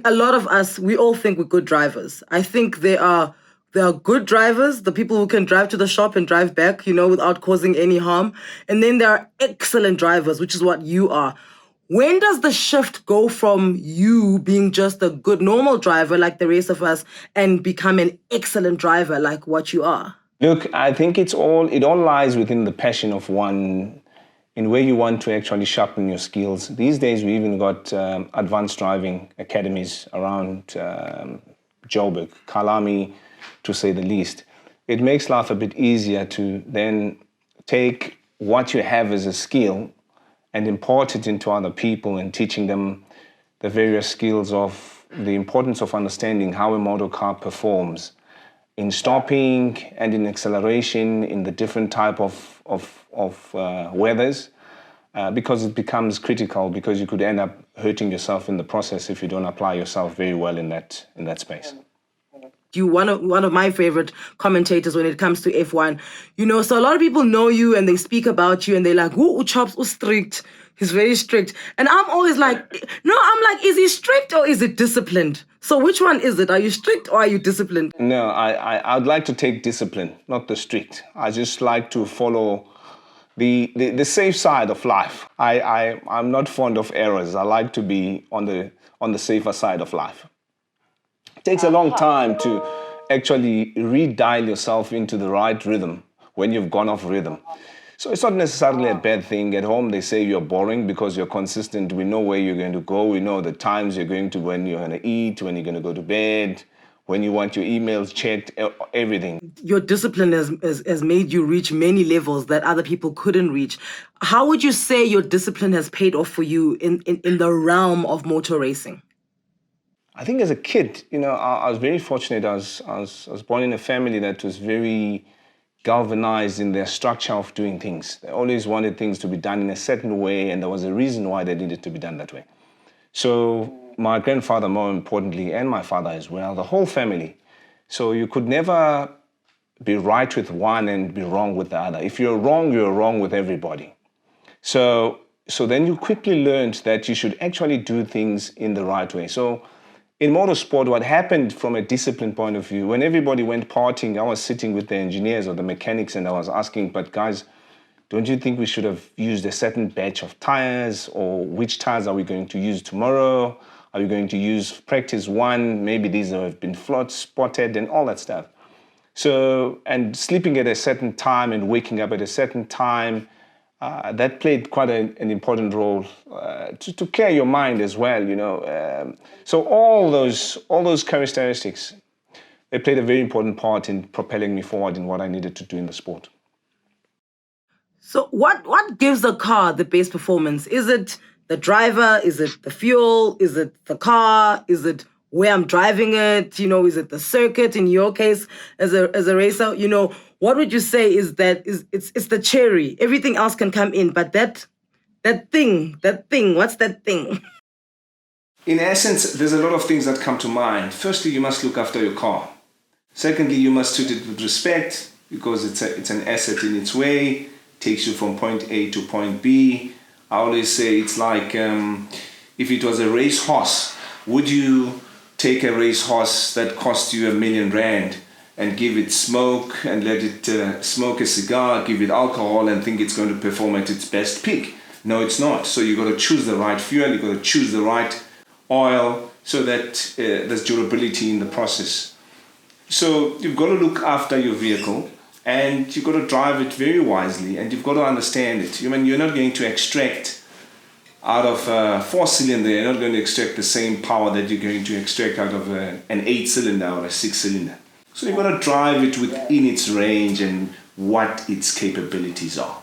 a lot of us, we all think we're good drivers. I think there are good drivers, the people who can drive to the shop and drive back, without causing any harm. And then there are excellent drivers, which is what you are. When does the shift go from you being just a good normal driver like the rest of us and become an excellent driver like what you are? Look, I think it all lies within the passion of one in where you want to actually sharpen your skills. These days, we even got advanced driving academies around Joburg, Kalami, to say the least. It makes life a bit easier to then take what you have as a skill and import it into other people and teaching them the various skills of the importance of understanding how a motor car performs in stopping and in acceleration, in the different type of weathers, because it becomes critical, because you could end up hurting yourself in the process if you don't apply yourself very well in that space. You one of my favorite commentators when it comes to F1. So a lot of people know you and they speak about you and they're like, "Ooh, Chops was strict. He's very strict." And I'm always like, no, I'm like, is he strict or is it disciplined? So which one is it? Are you strict or are you disciplined? No, I'd like to take discipline, not the strict. I just like to follow the safe side of life. I'm not fond of errors. I like to be on the safer side of life. It takes a long time to actually redial yourself into the right rhythm when you've gone off rhythm. So it's not necessarily a bad thing. At home, they say you're boring because you're consistent. We know where you're going to go. We know the times you're going to, when you're going to eat, when you're going to go to bed, when you want your emails checked, everything. Your discipline has made you reach many levels that other people couldn't reach. How would you say your discipline has paid off for you in the realm of motor racing? I think as a kid, I was very fortunate. I was born in a family that was very galvanized in their structure of doing things. They always wanted things to be done in a certain way, and there was a reason why they needed to be done that way. So my grandfather, more importantly, and my father as well, the whole family. So you could never be right with one and be wrong with the other. If you're wrong with everybody. So then you quickly learned that you should actually do things in the right way. So in motorsport, what happened from a discipline point of view, when everybody went partying, I was sitting with the engineers or the mechanics and I was asking, but guys, don't you think we should have used a certain batch of tires, or which tires are we going to use tomorrow? Are we going to use practice one? Maybe these have been spotted and all that stuff. So, and sleeping at a certain time and waking up at a certain time, that played quite an important role to clear your mind as well, So all those characteristics, they played a very important part in propelling me forward in what I needed to do in the sport. So what gives a car the best performance? Is it the driver? Is it the fuel? Is it the car? Is it where I'm driving it? Is it the circuit in your case as a racer? What would you say is that it's the cherry? Everything else can come in, but that thing, what's that thing? In essence, there's a lot of things that come to mind. Firstly, you must look after your car. Secondly, you must treat it with respect because it's an asset in its way. Takes you from point A to point B. I always say it's like if it was a racehorse, would you take a racehorse that cost you R1 million and give it smoke and let it smoke a cigar, give it alcohol and think it's going to perform at its best peak? No, it's not. So you've got to choose the right fuel, you've got to choose the right oil so that there's durability in the process. So you've got to look after your vehicle and you've got to drive it very wisely and you've got to understand it. You're not going to extract out of a 4-cylinder, you're not going to extract the same power that you're going to extract out of an 8-cylinder or a 6-cylinder. So you've got to drive it within its range and what its capabilities are.